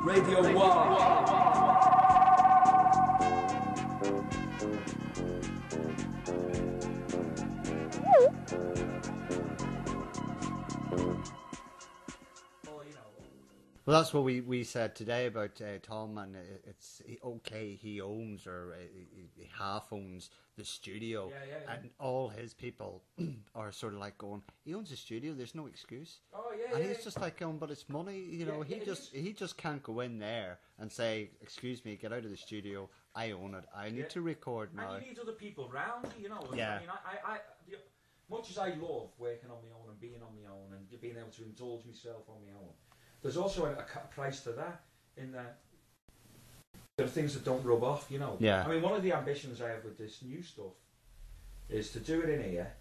Radio 1. Well, that's what we said today about Tom, and it's okay. He owns or he half owns the studio, and all his people are sort of like going, he owns the studio. There's no excuse. Oh yeah, and he's just like going, but it's money. You know, he just can't go in there and say, excuse me, get out of the studio. I own it. I need to record now. And you need other people around. You know. Yeah. I mean, I much as I love working on my own and being on my own and being able to indulge myself on my own. There's also a price to that, in that there are things that don't rub off, you know. Yeah. I mean, one of the ambitions I have with this new stuff is to do it in here.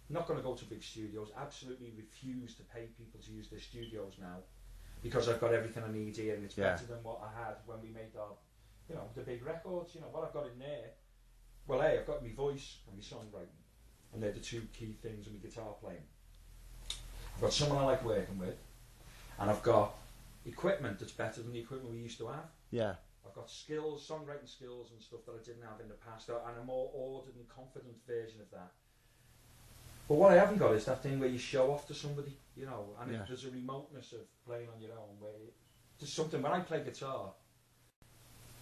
I'm not going to go to big studios. Absolutely refuse to pay people to use their studios now, because I've got everything I need here, and it's better than what I had when we made our, you know, the big records. You know, what I've got in there. Well, I've got my voice and my songwriting, and they're the two key things, and my guitar playing. I've got someone I like working with. And I've got equipment that's better than the equipment we used to have. Yeah. I've got skills, songwriting skills and stuff that I didn't have in the past, and a more ordered and confident version of that. But what I haven't got is that thing where you show off to somebody, you know, and there's a remoteness of playing on your own, where there's something, when I play guitar,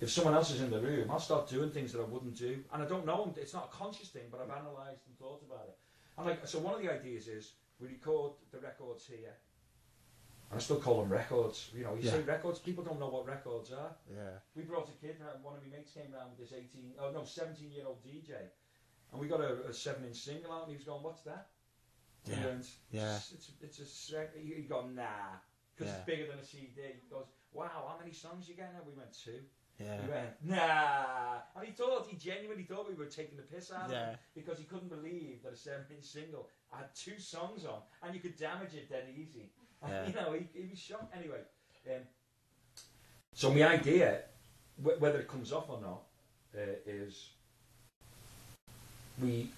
if someone else is in the room, I'll start doing things that I wouldn't do. And I don't know, it's not a conscious thing, but I've analysed and thought about it. And like, so one of the ideas is, we record the records here, I still call them records. You know, you say records, people don't know what records are. Yeah. We brought a kid, one of my mates came around with this 17-year-old DJ, and we got a 7-inch single out, and he was going, "What's that?" Yeah. And went, yeah. It's a. He gone, "Nah," because it's bigger than a CD. He goes, "Wow, how many songs you getting?" And we went 2. Yeah. He went, "Nah," and he genuinely thought we were taking the piss out of him, because he couldn't believe that a 7-inch single had 2 songs on, and you could damage it dead easy. Yeah. You know, he was shocked. Anyway, so my idea, whether it comes off or not, is we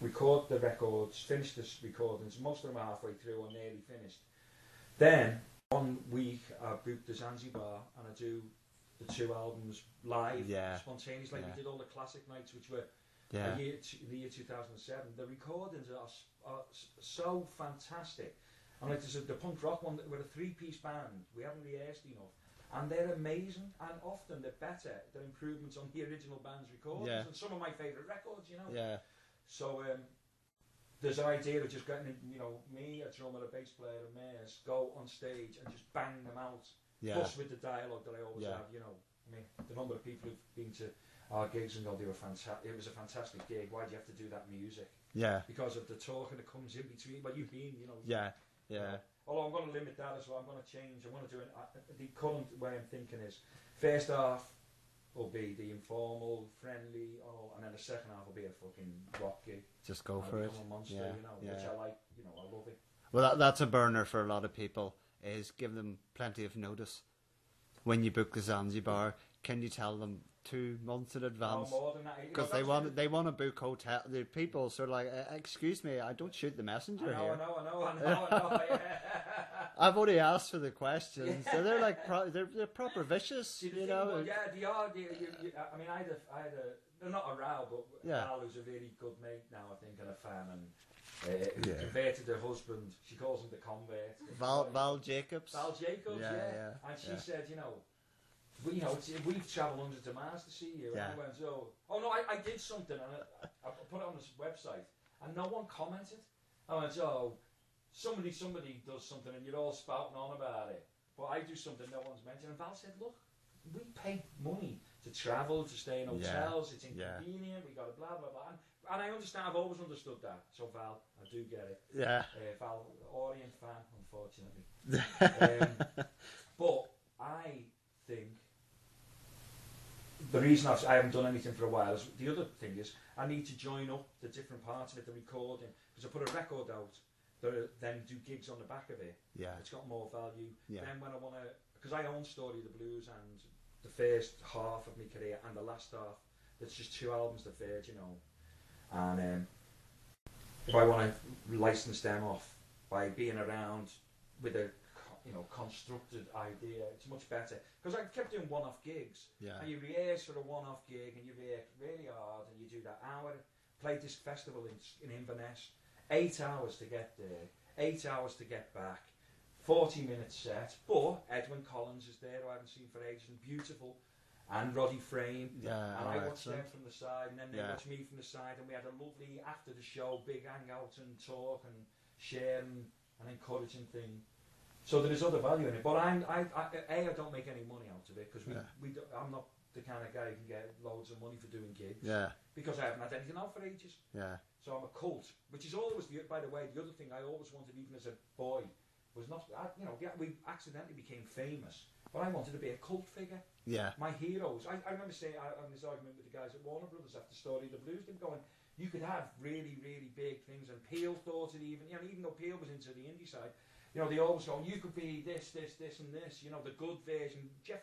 record the records, finish the recordings. Most of them are halfway through or nearly finished. Then 1 week I book the Zanzibar and I do the 2 albums live, spontaneously. Like we did all the classic nights, which were in the year 2007. The recordings are so fantastic. And like there's the punk rock one with a 3-piece band. We haven't rehearsed enough, and they're amazing. And often they're better. They're improvements on the original band's recordings, and some of my favourite records. You know. Yeah. So there's an idea of just getting, you know, me, a drummer, a bass player, and Mares go on stage and just bang them out. Yeah. Plus with the dialogue that I always have. You know, I mean, the number of people who've been to our gigs and go, they were fantastic. It was a fantastic gig. Why do you have to do that music? Yeah. Because of the talking that comes in between. What you mean, you know. Yeah. Yeah. Although I'm going to limit that as well. I'm going to change. I'm going to do it. The current way I'm thinking is, first half will be the informal, friendly, and then the second half will be a fucking rock gig. Just go for it. A monster, you know, which I like. You know, I love it. Well, that's a burner for a lot of people. Is give them plenty of notice when you book the Zanzibar. Can you tell them 2 months in advance? No, more than that. Because they want to book hotel. The people sort of like, excuse me, I don't shoot the messenger here. I know. I've only asked for the questions, so they're like they're proper vicious, See, you know. Well, they are. I mean, I had a they're not a row, but Val, who's a really good mate now, I think, and a fan, and who converted her husband. She calls him the convert. Val Jacobs. Val Jacobs, yeah. And she said, you know, we've travelled hundreds of miles to see you. And I went, oh no, I did something, and I put it on this website, and no one commented. I went, somebody does something, and you're all spouting on about it. But I do something no one's mentioned. And Val said, look, we pay money to travel, to stay in hotels. It's inconvenient. We got to blah blah blah. And I understand. I've always understood that. So Val, I do get it. Yeah. Val, Orient fan, unfortunately. But I think the reason I haven't done anything for a while is the other thing is I need to join up the different parts of it, the recording, because I put a record out, then do gigs on the back of it. Yeah. It's got more value. Yeah. Then when I want to, because I own Story of the Blues and the first half of my career and the last half, it's just 2 albums to third, you know. And if I want to license them off, by being around with a constructed idea. It's much better because I kept doing one-off gigs. Yeah. And you rehearse for a one-off gig and you rehearse really hard and you do that hour. Played this festival in Inverness, 8 hours to get there, 8 hours to get back, 40-minute set. But Edwyn Collins is there, who I haven't seen for ages, and beautiful, and Roddy Frame. Yeah, and I watched them from the side, and then they watched me from the side, and we had a lovely after the show big hangout and talk and share and encouraging thing. So there is other value in it, but I don't make any money out of it because I'm not the kind of guy who can get loads of money for doing gigs. Yeah. Because I haven't had anything out for ages. Yeah. So I'm a cult, which is always by the way, the other thing I always wanted, even as a boy, was not. We accidentally became famous, but I wanted to be a cult figure. Yeah. My heroes. I remember saying I had this argument with the guys at Warner Brothers after Story of the Blues. They were going, you could have really, really big things, and Peel thought it even. Even though Peel was into the indie side. They always go, you could be this, and this, the good version. Jeff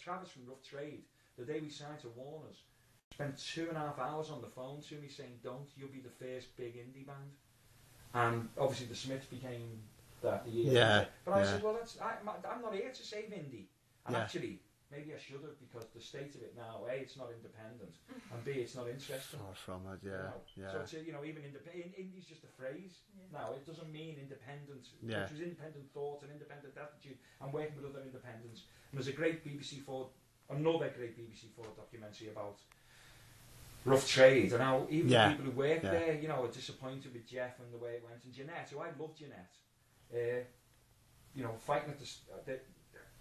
Travis from Rough Trade, the day we signed to Warner's, spent 2.5 hours on the phone to me saying, you'll be the first big indie band. And obviously the Smiths became that the year later. But I said, well, I'm not here to save indie. And actually, maybe I should have, because the state of it now, A, it's not independent, and B, it's not interesting. Far from it, So it's, even indie's just a phrase now. It doesn't mean independent. It was independent thought and independent attitude, and working with other independents. And there's another great BBC 4 documentary about Rough Trade, and how even the people who work there, are disappointed with Jeff and the way it went. And Jeanette, who I love Jeanette, fighting at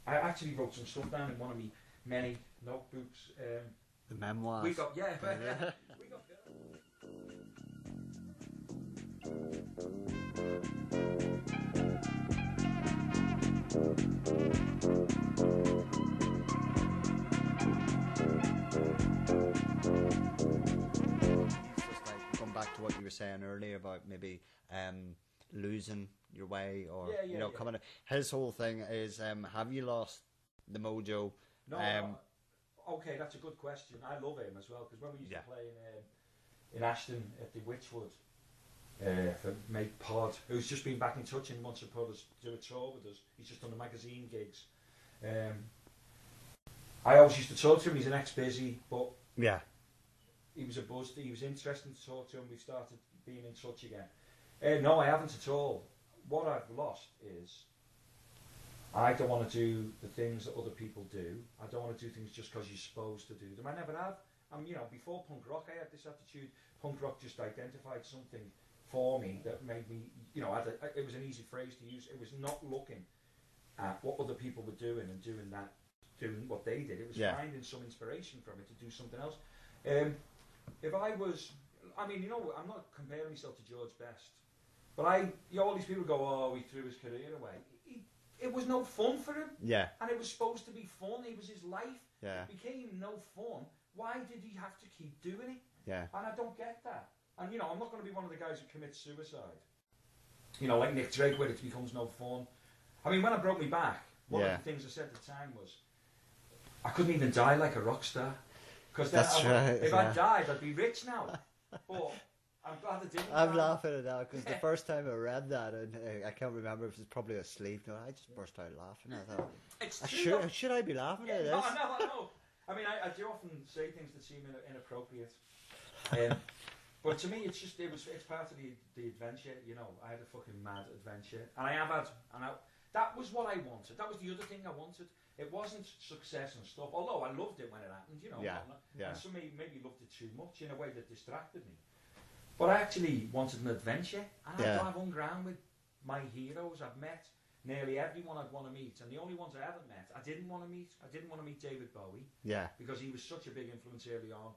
I actually wrote some stuff down in one of my many notebooks. The memoirs. We got. Going back to what you were saying earlier about maybe losing your way, or coming. His whole thing is, have you lost the mojo? No. Okay, that's a good question. I love him as well, because when we used to play in Ashton at the Witchwood, for mate Pod, who's just been back in touch and wants to put us do a tour with us. He's just done the magazine gigs. I always used to talk to him. He's an ex-busy, but he was a buzz. He was interesting to talk to him. We started being in touch again. No, I haven't at all. What I've lost is I don't want to do the things that other people do. I don't want to do things just because you're supposed to do them. I never have. Before punk rock, I had this attitude. Punk rock just identified something for me that made me, it was an easy phrase to use. It was not looking at what other people were doing and doing what they did. It was finding some inspiration from it to do something else. If I was, I'm not comparing myself to George Best, but all these people go, oh, he threw his career away. It was no fun for him. Yeah. And it was supposed to be fun. It was his life. Yeah. It became no fun. Why did he have to keep doing it? Yeah. And I don't get that. And, I'm not going to be one of the guys who commits suicide. Like Nick Drake, where it becomes no fun. When I broke my back, one of the things I said at the time was, I couldn't even die like a rock star. Because if I died, I'd be rich now. But I'm glad I didn't. I'm laughing at that, because the first time I read that, and I can't remember if it was probably asleep. No, I just burst out laughing. I thought, should I be laughing at this? No. I do often say things that seem inappropriate. But to me, it's part of the adventure. I had a fucking mad adventure, and I have had, that was what I wanted. That was the other thing I wanted. It wasn't success and stuff, although I loved it when it happened. And some maybe loved it too much in a way that distracted me. But I actually wanted an adventure, and I've hung around with my heroes. I've met nearly everyone I'd want to meet, and the only ones I haven't met, I didn't want to meet David Bowie. Yeah. Because he was such a big influence early on,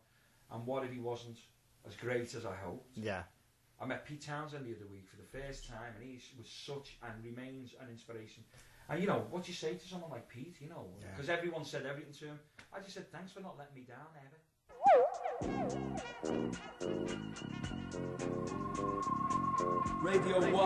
and what if he wasn't as great as I hoped? Yeah. I met Pete Townsend the other week for the first time, and he was such and remains an inspiration. And what do you say to someone like Pete? Because everyone said everything to him. I just said, thanks for not letting me down ever. Radio 1.